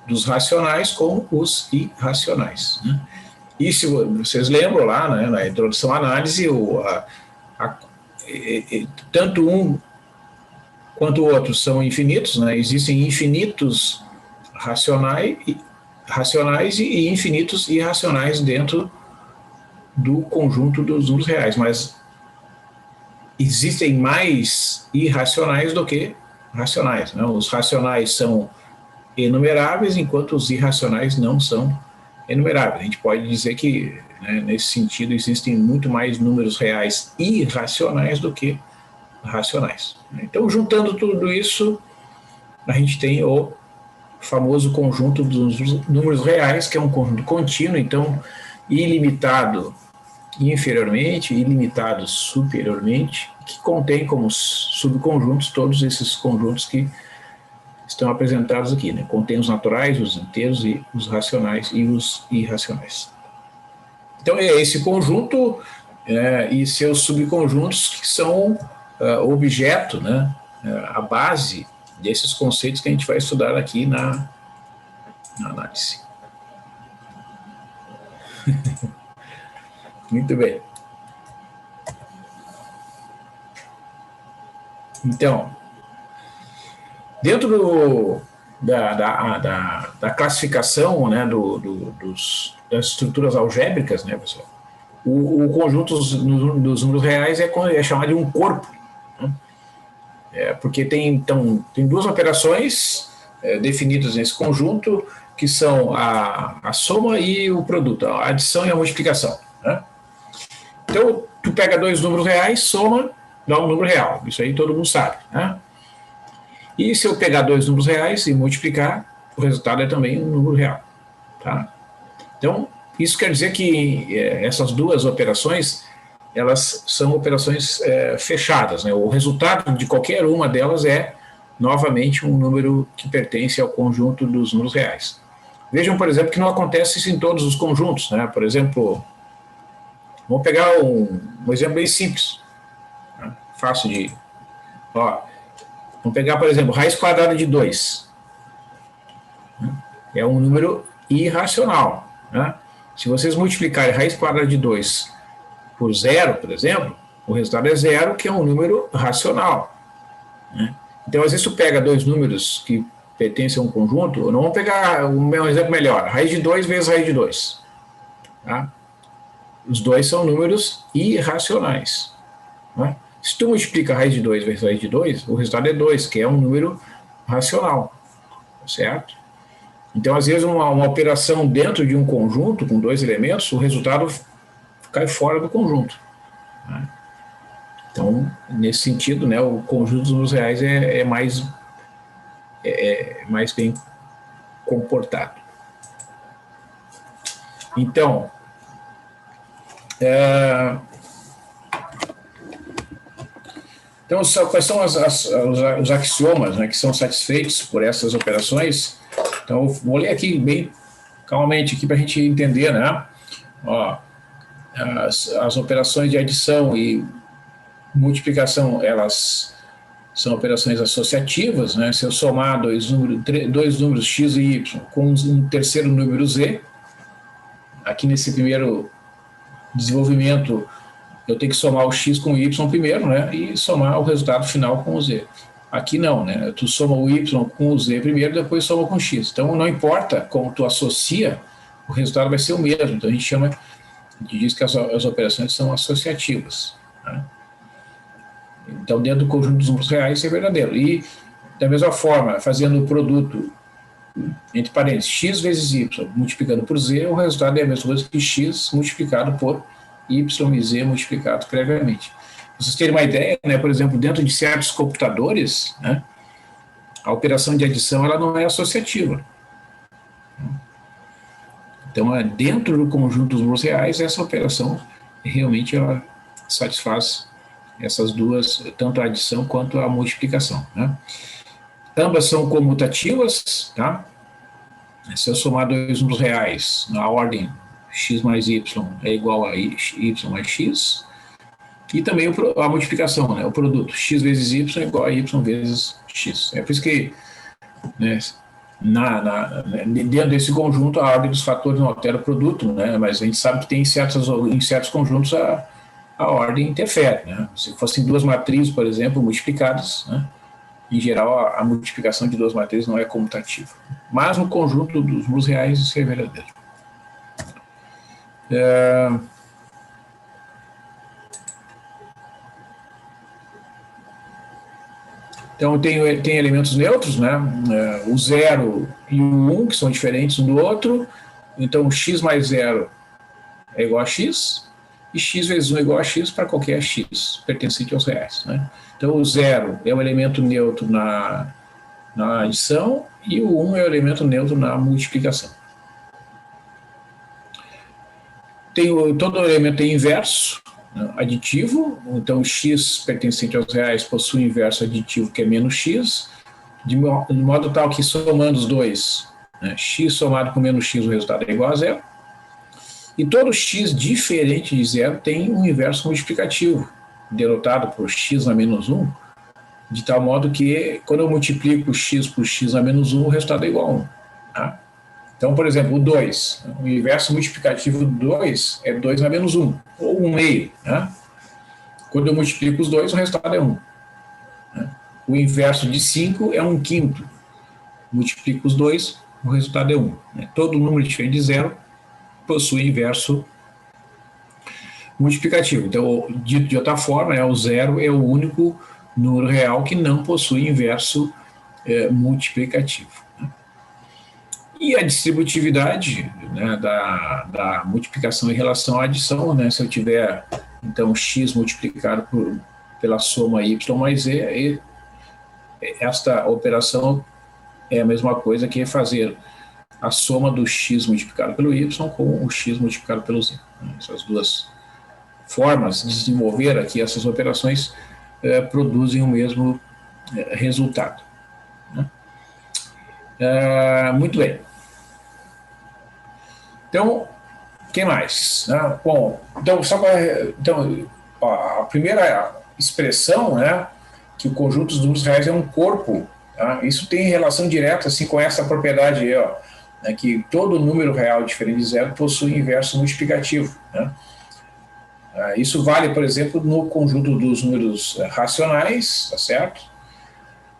Speaker 2: dos racionais com os irracionais, né? E se vocês lembram lá, né, na introdução à análise, tanto um quanto o outro são infinitos, né? Existem infinitos racionais e infinitos irracionais dentro do conjunto dos números reais, mas existem mais irracionais do que racionais, né? Os racionais são enumeráveis, enquanto os irracionais não são enumeráveis. A gente pode dizer que, né, nesse sentido, existem muito mais números reais irracionais do que racionais. Então, juntando tudo isso, a gente tem o famoso conjunto dos números reais, que é um conjunto contínuo, então, ilimitado inferiormente, ilimitado superiormente, que contém como subconjuntos todos esses conjuntos que estão apresentados aqui, né? Contém os naturais, os inteiros, e os racionais e os irracionais. Então, é esse conjunto e seus subconjuntos que são objeto, né? A base desses conceitos que a gente vai estudar aqui na análise. Muito bem. Então, dentro da classificação, né, das estruturas algébricas, né, pessoal, o conjunto dos números reais é chamado de um corpo, né? Porque tem duas operações definidas nesse conjunto, que são a soma e o produto, a adição e a multiplicação, né? Então, tu pega dois números reais, soma, dá um número real. Isso aí todo mundo sabe, né? E se eu pegar dois números reais e multiplicar, o resultado é também um número real, tá? Então, isso quer dizer que essas duas operações, elas são operações fechadas, né? O resultado de qualquer uma delas é, novamente, um número que pertence ao conjunto dos números reais. Vejam, por exemplo, que não acontece isso em todos os conjuntos, né? Por exemplo, vamos pegar um exemplo bem simples, né? Fácil de... Vamos pegar, por exemplo, raiz quadrada de 2. É um número irracional, né? Se vocês multiplicarem raiz quadrada de 2 por 0, por exemplo, o resultado é 0, que é um número racional, né? Então, às vezes, tu pega dois números que pertencem a um conjunto, não vamos pegar um exemplo melhor, raiz de 2 vezes raiz de 2. Tá? Os dois são números irracionais, né? Se tu multiplica raiz de 2 vezes raiz de 2, o resultado é 2, que é um número racional, certo? Então, às vezes, uma operação dentro de um conjunto com dois elementos, o resultado cai fora do conjunto, né? Então, nesse sentido, né, o conjunto dos números reais é mais bem comportado. Então, quais são os axiomas, né, que são satisfeitos por essas operações? Então, eu vou ler aqui bem calmamente para a gente entender, né? As operações de adição e multiplicação, elas são operações associativas, né? Se eu somar dois números x e y com um terceiro número z, aqui nesse primeiro desenvolvimento eu tenho que somar o x com o y primeiro, né? E somar o resultado final com o z. Aqui não, né? Tu soma o y com o z primeiro, depois soma com o x. Então, não importa como tu associa, o resultado vai ser o mesmo. Então, a gente diz que as operações são associativas, né? Então, dentro do conjunto dos números reais, isso é verdadeiro. E, da mesma forma, fazendo o produto, entre parênteses, x vezes y multiplicando por z, o resultado é a mesma coisa que x multiplicado por y e z multiplicado previamente. Para vocês terem uma ideia, né, por exemplo, dentro de certos computadores, né, a operação de adição ela não é associativa. Então, dentro do conjunto dos números reais, essa operação realmente ela satisfaz essas duas, tanto a adição quanto a multiplicação, né? Ambas são comutativas, tá? Se eu somar dois números reais na ordem x mais y é igual a y mais x, e também a multiplicação, né? O produto x vezes y é igual a y vezes x. É por isso que, né, dentro desse conjunto a ordem dos fatores não altera o produto, né? Mas a gente sabe que tem em certos conjuntos a ordem interfere, né? Se fossem duas matrizes, por exemplo, multiplicadas, né? Em geral, a multiplicação de duas matrizes não é comutativa. Mas no conjunto dos números reais isso é verdadeiro. Então, tem elementos neutros, né? O 0 e o 1, que são diferentes um do outro. Então, x mais 0 é igual a x, e x vezes 1 é igual a x para qualquer x pertencente aos reais, né? Então, o 0 é o elemento neutro na adição, e o 1 é o elemento neutro na multiplicação. Todo elemento tem inverso, né, aditivo, então x pertencente aos reais possui inverso aditivo que é menos x, de modo tal que somando os dois, né, x somado com menos x, o resultado é igual a zero. E todo x diferente de zero tem um inverso multiplicativo, denotado por x a menos 1, de tal modo que quando eu multiplico x por x a menos 1, o resultado é igual a 1. Tá? Então, por exemplo, o 2, o inverso multiplicativo do 2 é 2 a menos 1, ou 1 meio. Né? Quando eu multiplico os dois, o resultado é 1. Né? O inverso de 5 é 1 quinto. Multiplico os dois, o resultado é 1. Né? Todo número diferente de zero possui inverso multiplicativo. Então, dito de outra forma, o zero é o único número real que não possui inverso multiplicativo. E a distributividade, né, da multiplicação em relação à adição, né, se eu tiver, então, x multiplicado pela soma y mais z, esta operação é a mesma coisa que fazer a soma do x multiplicado pelo y com o x multiplicado pelo z. Essas duas formas de desenvolver aqui essas operações produzem o mesmo resultado. Né? Muito bem. Então, o que mais? Bom, então, a primeira expressão, né, que o conjunto dos números reais é um corpo, tá? Isso tem relação direta assim, com essa propriedade aí, ó, né, que todo número real diferente de zero possui inverso multiplicativo. Né? Isso vale, por exemplo, no conjunto dos números racionais, tá certo?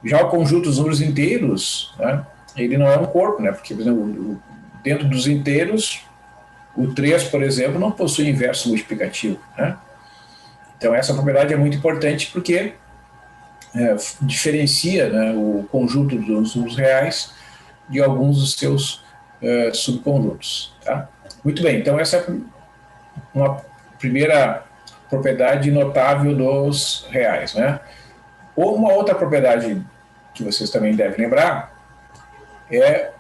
Speaker 2: Já o conjunto dos números inteiros, né, ele não é um corpo, né, porque, por exemplo, dentro dos inteiros, o 3, por exemplo, não possui inverso multiplicativo. Né? Então, essa propriedade é muito importante porque diferencia, né, o conjunto dos números reais de alguns dos seus subconjuntos. Tá? Muito bem, então essa é uma primeira propriedade notável dos reais. Né? Uma outra propriedade que vocês também devem lembrar é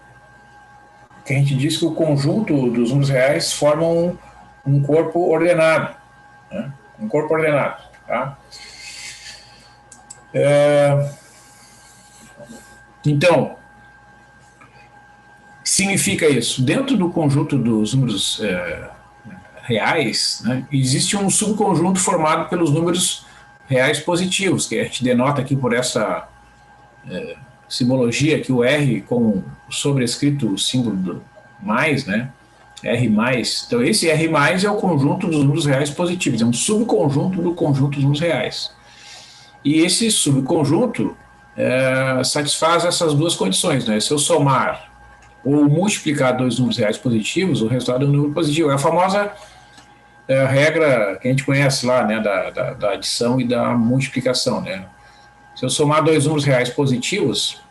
Speaker 2: que a gente diz que o conjunto dos números reais formam um corpo ordenado. Né? Um corpo ordenado. Tá? Então, significa isso? Dentro do conjunto dos números reais, né, existe um subconjunto formado pelos números reais positivos, que a gente denota aqui por essa simbologia, aqui o R com o sobrescrito, o símbolo do mais, né? R mais. Então, esse R mais é o conjunto dos números reais positivos, é um subconjunto do conjunto dos números reais. E esse subconjunto satisfaz essas duas condições, né? Se eu somar ou multiplicar dois números reais positivos, o resultado é um número positivo. É a famosa regra que a gente conhece lá, né, da adição e da multiplicação, né? Se eu somar dois números reais positivos,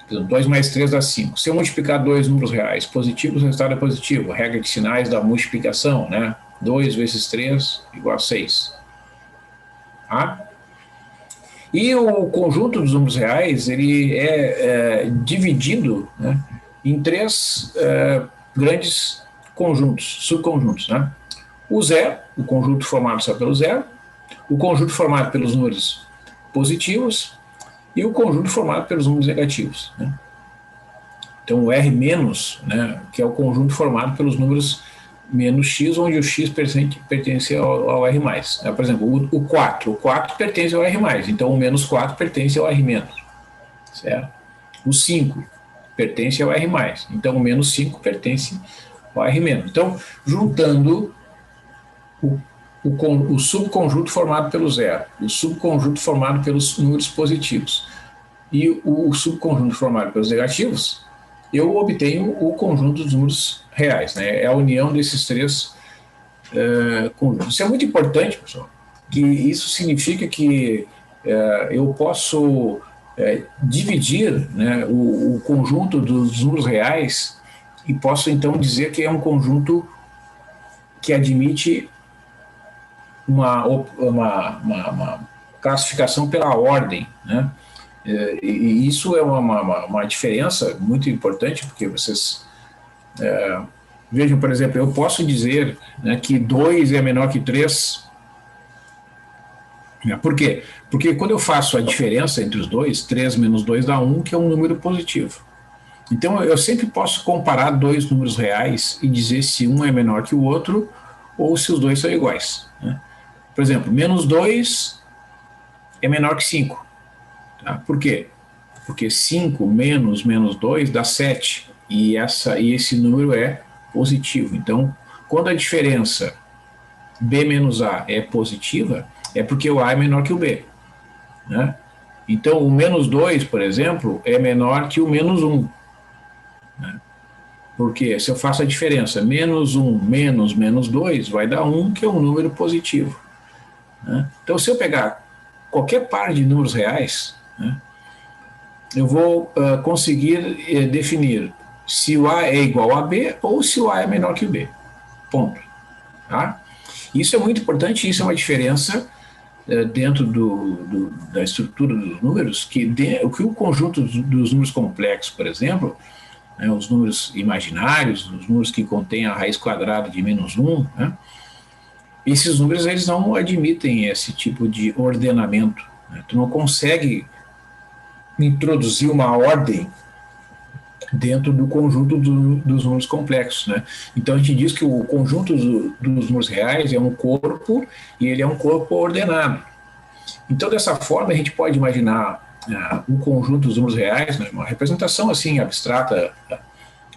Speaker 2: 2 mais 3 dá 5. Se eu multiplicar dois números reais positivos, o resultado é positivo. A regra de sinais da multiplicação, né? 2 vezes 3 igual a 6. Tá? E o conjunto dos números reais, ele é dividido, né, em três grandes conjuntos, subconjuntos. Né? O zero, o conjunto formado só pelo zero, o conjunto formado pelos números positivos e o conjunto formado pelos números negativos. Né? Então, o R menos, né, que é o conjunto formado pelos números menos x, onde o x pertence ao R+. Né? Por exemplo, o 4 pertence ao R+, então o menos 4 pertence ao R-, certo? O 5 pertence ao R+, então o menos 5 pertence ao R-. Então, juntando o subconjunto formado pelo zero, o subconjunto formado pelos números positivos e o subconjunto formado pelos negativos, eu obtenho o conjunto dos números reais, né? É a união desses três conjuntos. Isso é muito importante, pessoal, que isso significa que eu posso dividir, né, o conjunto dos números reais e posso então dizer que é um conjunto que admite uma classificação pela ordem, né? E isso é uma diferença muito importante, porque vocês vejam, por exemplo, eu posso dizer, né, que 2 é menor que 3. Por quê? Porque quando eu faço a diferença entre os dois, 3 menos 2 dá 1, que é um número positivo. Então eu sempre posso comparar dois números reais e dizer se um é menor que o outro ou se os dois são iguais, né? Por exemplo, menos 2 é menor que 5. Tá? Por quê? Porque 5 menos 2 dá 7. E esse número é positivo. Então, quando a diferença B menos A é positiva, é porque o A é menor que o B, né? Então, o menos 2, por exemplo, é menor que o menos 1. Né? Porque se eu faço a diferença menos 1 menos 2, vai dar 1, que é um número positivo. Né? Então, se eu pegar qualquer par de números reais, né, eu vou conseguir definir se o A é igual a B ou se o A é menor que o B. Ponto. Tá? Isso é muito importante, isso é uma diferença dentro da estrutura dos números, o conjunto dos números complexos, por exemplo, né, os números imaginários, os números que contêm a raiz quadrada de menos 1, né, esses números eles não admitem esse tipo de ordenamento. Né? Tu não consegue introduzir uma ordem dentro do conjunto dos números complexos, né? Então a gente diz que o conjunto dos números reais é um corpo e ele é um corpo ordenado. Então dessa forma a gente pode imaginar um conjunto dos números reais, né, uma representação assim abstrata,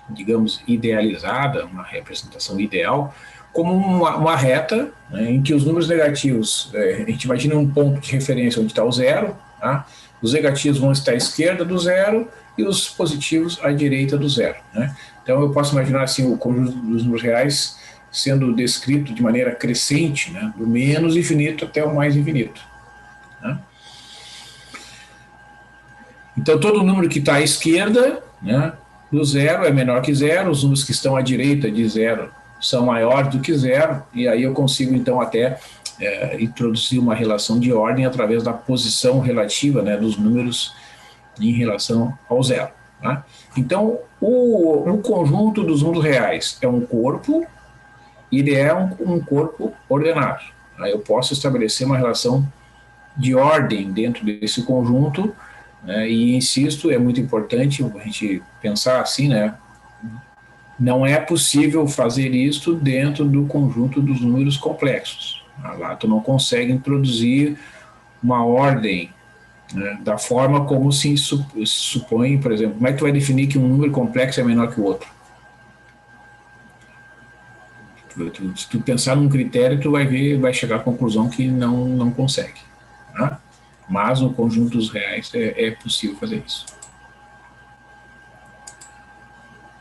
Speaker 2: digamos idealizada, uma representação ideal, como uma reta, né, em que os números negativos, a gente imagina um ponto de referência onde está o zero, tá? Os negativos vão estar à esquerda do zero e os positivos à direita do zero, né? Então eu posso imaginar assim o conjunto dos números reais sendo descrito de maneira crescente, né, do menos infinito até o mais infinito. Né? Então todo número que está à esquerda, né, do zero é menor que zero, os números que estão à direita de zero são maiores do que zero, e aí eu consigo então até introduzir uma relação de ordem através da posição relativa, né, dos números em relação ao zero. Tá? Então o conjunto dos números reais é um corpo, e ele é um corpo ordenado. Aí eu posso estabelecer uma relação de ordem dentro desse conjunto, né, e insisto, é muito importante a gente pensar assim, né? Não é possível fazer isso dentro do conjunto dos números complexos. Lá tu não consegue introduzir uma ordem, né, da forma como se supõe, por exemplo, como é que tu vai definir que um número complexo é menor que o outro? Se tu pensar num critério, tu vai chegar à conclusão que não consegue. Tá? Mas no conjunto dos reais é possível fazer isso.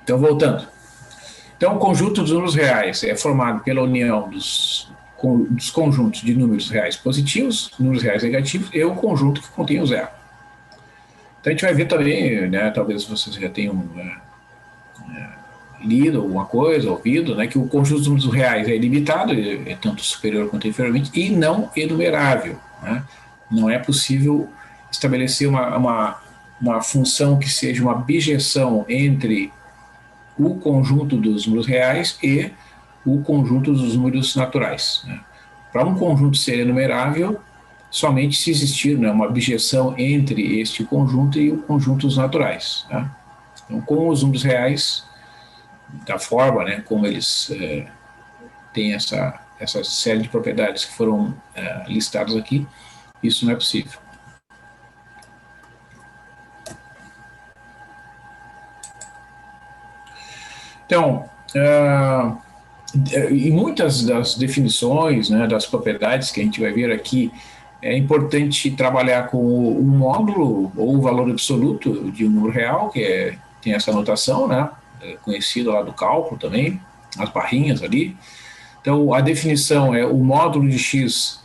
Speaker 2: Então, voltando. Então, o conjunto dos números reais é formado pela união dos conjuntos de números reais positivos, números reais negativos e o conjunto que contém o zero. Então, a gente vai ver também, né, talvez vocês já tenham lido alguma coisa, ouvido, né, que o conjunto dos números reais é ilimitado, é tanto superior quanto inferiormente, e não enumerável. Né? Não é possível estabelecer uma função que seja uma bijeção entre o conjunto dos números reais e o conjunto dos números naturais. Né? Para um conjunto ser enumerável, somente se existir, né, uma bijeção entre este conjunto e o conjunto dos naturais. Tá? Então, com os números reais, da forma, né, como eles têm essa série de propriedades que foram listadas aqui, isso não é possível. Então, em muitas das definições, né, das propriedades que a gente vai ver aqui, é importante trabalhar com o módulo ou o valor absoluto de um número real, tem essa notação, né, conhecida lá do cálculo também, as barrinhas ali. Então, a definição é o módulo de x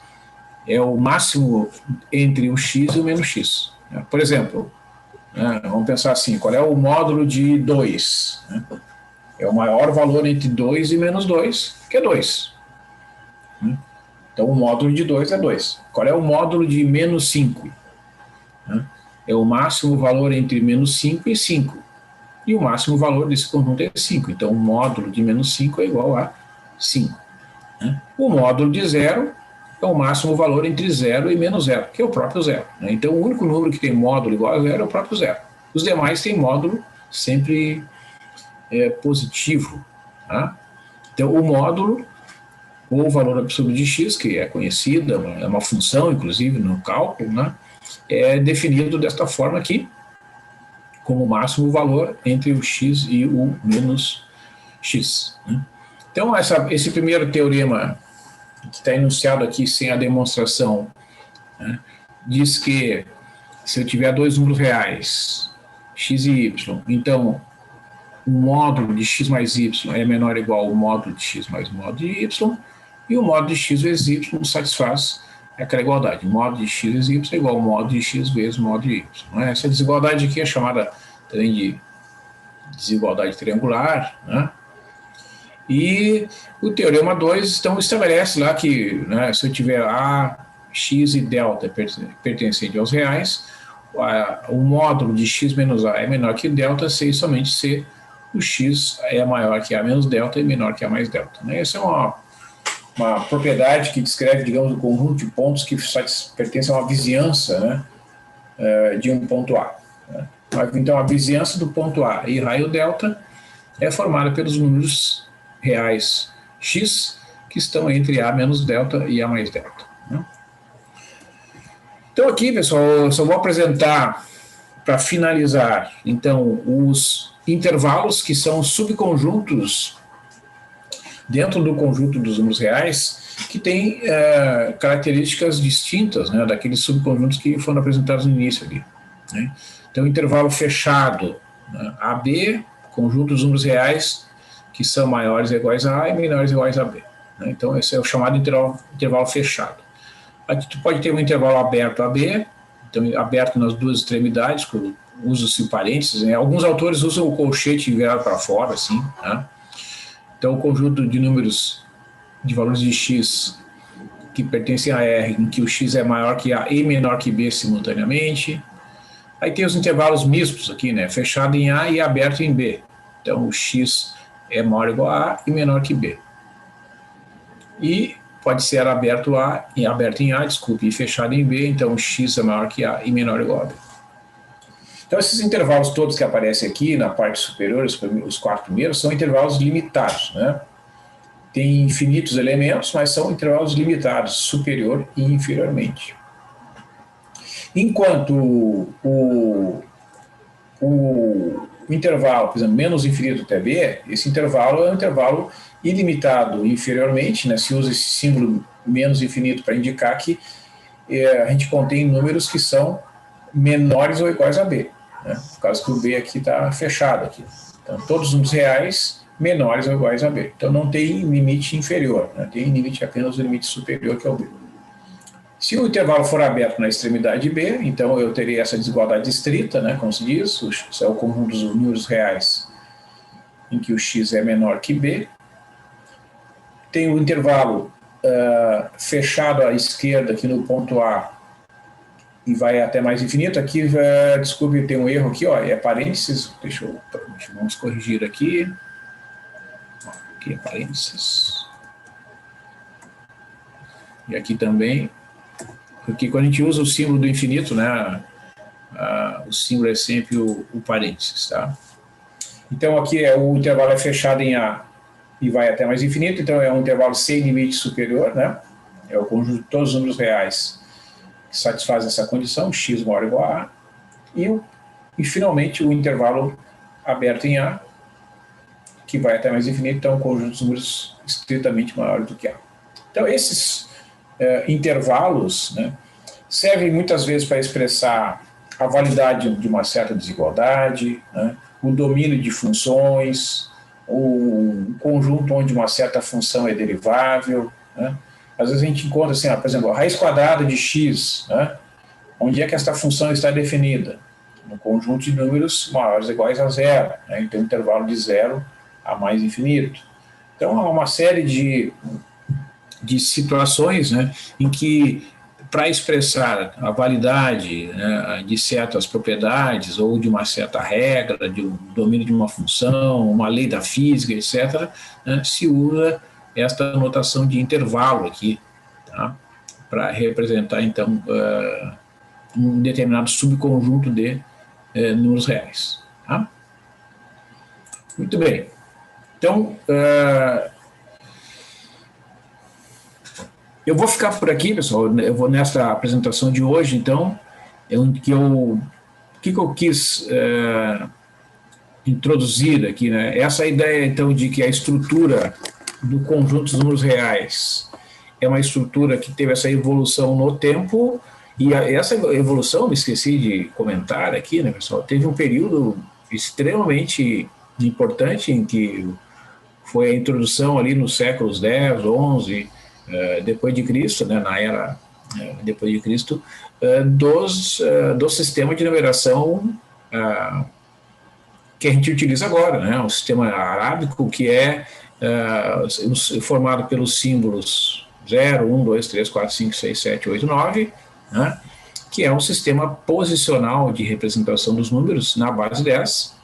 Speaker 2: é o máximo entre o x e o menos x. Por exemplo, vamos pensar assim, qual é o módulo de 2? É o maior valor entre 2 e menos 2, que é 2. Então, o módulo de 2 é 2. Qual é o módulo de menos 5? É o máximo valor entre menos 5 e 5. E o máximo valor desse conjunto é 5. Então, o módulo de menos 5 é igual a 5. O módulo de 0 é o máximo valor entre 0 e menos 0, que é o próprio 0. Então, o único número que tem módulo igual a 0 é o próprio 0. Os demais têm módulo sempre positivo. Tá? Então, o módulo, ou o valor absoluto de x, que é conhecida, é uma função, inclusive, no cálculo, né, é definido desta forma aqui, como o máximo valor entre o x e o menos x. Né? Então, esse primeiro teorema, que está enunciado aqui sem a demonstração, né, diz que se eu tiver dois números reais, x e y, então o módulo de x mais y é menor ou igual ao módulo de x mais o módulo de y, e o módulo de x vezes y satisfaz aquela igualdade. O módulo de x vezes y é igual ao módulo de x vezes o módulo de y. Né? Essa desigualdade aqui é chamada também de desigualdade triangular, né? E o teorema 2 então estabelece lá que, né, se eu tiver A, X e delta pertencente aos reais, o módulo de x menos A é menor que delta, se somente se o x é maior que A menos delta e menor que A mais delta. Né? Essa é uma propriedade que descreve, digamos, o conjunto de pontos que pertence a uma vizinhança, né, de um ponto A. Né? Então, a vizinhança do ponto A e raio delta é formada pelos números reais x, que estão entre A menos delta e A mais delta. Né? Então aqui, pessoal, eu só vou apresentar, para finalizar, então, os intervalos que são subconjuntos dentro do conjunto dos números reais, que tem características distintas, né, daqueles subconjuntos que foram apresentados no início ali. Né? Então, intervalo fechado, né, AB, conjunto dos números reais que são maiores ou iguais a A e menores ou iguais a B. Né? Então, esse é o chamado intervalo fechado. Aqui tu pode ter um intervalo aberto AB, então aberto nas duas extremidades, usa-se o parênteses, né? Alguns autores usam o colchete virado para fora, assim. Né? Então, o conjunto de números de valores de x que pertencem a R, em que o x é maior que A e menor que B simultaneamente. Aí tem os intervalos mistos aqui, né? Fechado em A e aberto em B. Então, o x é maior ou igual a A e menor que B. E pode ser aberto em A, desculpe, e fechado em B, então x é maior que A e menor ou igual a B. Então, esses intervalos todos que aparecem aqui na parte superior, os quatro primeiros, são intervalos limitados, né? Tem infinitos elementos, mas são intervalos limitados, superior e inferiormente. Enquanto o intervalo, por exemplo, menos infinito até B, esse intervalo é um intervalo ilimitado inferiormente, né? Se usa esse símbolo menos infinito para indicar que a gente contém números que são menores ou iguais a B, né? Por causa que o B aqui está fechado aqui. Então, todos os números reais menores ou iguais a B. Então, não tem limite inferior, né? Tem limite apenas o limite superior, que é o B. Se o intervalo for aberto na extremidade B, então eu terei essa desigualdade estrita, né, como se diz, isso é o conjunto dos números reais em que o x é menor que B. Tem o intervalo fechado à esquerda aqui no ponto A e vai até mais infinito. Aqui, desculpe, tem um erro aqui, ó, é parênteses, vamos corrigir aqui. Aqui é parênteses. E aqui também. Porque quando a gente usa o símbolo do infinito, né, o símbolo é sempre o parênteses, tá? Então aqui o intervalo é fechado em A e vai até mais infinito, então é um intervalo sem limite superior, né? É o conjunto de todos os números reais que satisfaz essa condição, x maior ou igual a A. E finalmente o intervalo aberto em A, que vai até mais infinito, então um conjunto de números estritamente maior do que A. Então, esses intervalos, né, servem muitas vezes para expressar a validade de uma certa desigualdade, né, o domínio de funções, o conjunto onde uma certa função é derivável, né. Às vezes a gente encontra assim, por exemplo, a raiz quadrada de x, né, onde é que esta função está definida? No conjunto de números maiores ou iguais a zero, né, então intervalo de zero a mais infinito. Então há uma série de situações, né, em que, para expressar a validade, né, de certas propriedades ou de uma certa regra, de um domínio de uma função, uma lei da física, etc., né, se usa esta notação de intervalo aqui, tá, para representar, então, um determinado subconjunto de números reais. Tá? Muito bem. Então, eu vou ficar por aqui, pessoal. Eu vou nessa apresentação de hoje, então, que eu quis introduzir aqui, né? Essa ideia, então, de que a estrutura do conjunto dos números reais é uma estrutura que teve essa evolução no tempo, e essa evolução, me esqueci de comentar aqui, né, pessoal, teve um período extremamente importante em que foi a introdução ali nos séculos 10, 11, depois de Cristo, né, na era depois de Cristo, do sistema de numeração que a gente utiliza agora, né, o sistema arábico, que é formado pelos símbolos 0, 1, 2, 3, 4, 5, 6, 7, 8, 9, né, que é um sistema posicional de representação dos números na base 10,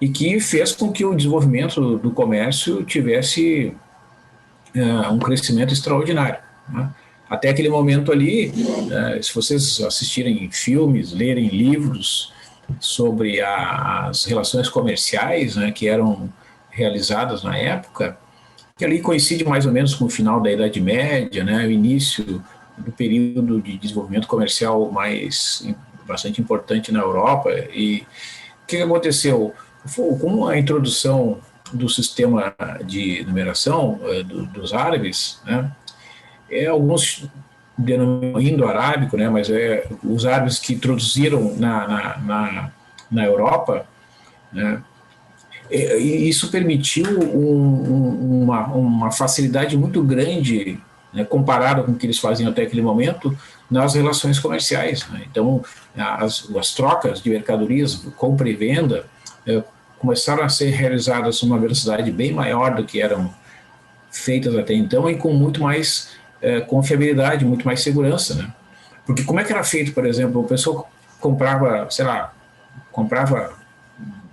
Speaker 2: e que fez com que o desenvolvimento do comércio tivesse um crescimento extraordinário, né. Até aquele momento ali, se vocês assistirem filmes, lerem livros sobre as relações comerciais, né, que eram realizadas na época, que ali coincide mais ou menos com o final da Idade Média, né, o início do período de desenvolvimento comercial bastante importante na Europa. E o que aconteceu? Com a introdução do sistema de numeração dos árabes, né, alguns denominam indo-arábico, né, mas os árabes que introduziram na Europa, né, e isso permitiu uma facilidade muito grande, né, comparado com o que eles faziam até aquele momento, nas relações comerciais, né. Então, as trocas de mercadorias, compra e venda, começaram a ser realizadas numa velocidade bem maior do que eram feitas até então, e com muito mais confiabilidade, muito mais segurança, né? Porque como é que era feito, por exemplo, a pessoa comprava, sei lá,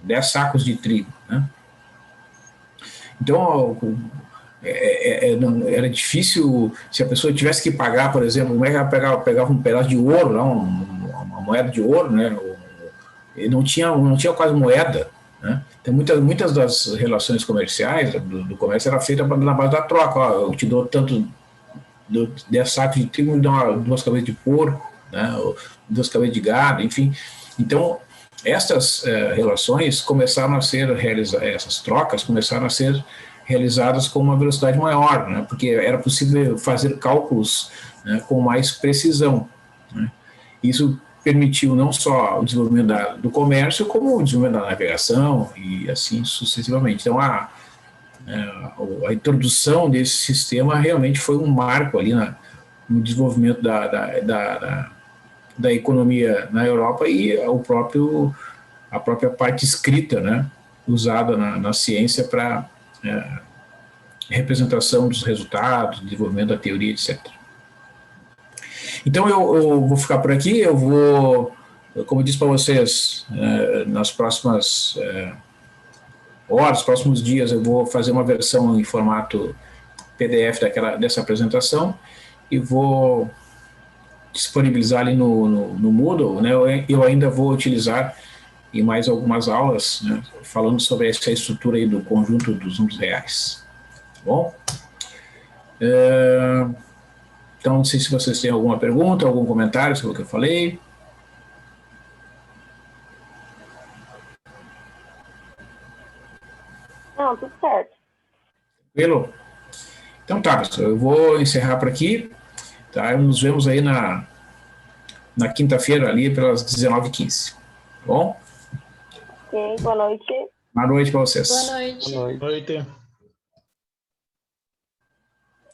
Speaker 2: 10 sacos de trigo, né? Então, era difícil, se a pessoa tivesse que pagar, por exemplo, como é que ela pegava um pedaço de ouro, uma moeda de ouro, né? E não tinha quase moeda, né? Então, muitas das relações comerciais, do comércio, era feita na base da troca. Ó, eu te dou tanto, 10 sacos de trigo, me dá 2 cabeças de porco, né? Ou 2 cabeças de gado, enfim. Então, estas relações começaram a ser realizadas, essas trocas começaram a ser realizadas com uma velocidade maior, né? Porque era possível fazer cálculos, né, com mais precisão, né? Isso permitiu não só o desenvolvimento do comércio, como o desenvolvimento da navegação e assim sucessivamente. Então, a introdução desse sistema realmente foi um marco ali no desenvolvimento da economia na Europa, e a própria parte escrita, né, usada na ciência para representação dos resultados, desenvolvimento da teoria, etc. Então eu vou ficar por aqui. Eu vou, como eu disse para vocês, nas próximas horas, próximos dias, eu vou fazer uma versão em formato PDF dessa apresentação e vou disponibilizar ali no Moodle, né? Eu ainda vou utilizar em mais algumas aulas, né, falando sobre essa estrutura aí do conjunto dos números reais. Tá bom? Então, não sei se vocês têm alguma pergunta, algum comentário sobre o que eu falei.
Speaker 1: Não, tudo certo.
Speaker 2: Tranquilo? Então tá, pessoal, eu vou encerrar por aqui, tá? Nos vemos aí na quinta-feira ali pelas 19h15. Tá bom?
Speaker 1: Ok, boa noite.
Speaker 2: Boa noite para vocês.
Speaker 4: Boa noite.
Speaker 5: Boa noite.
Speaker 3: Noite.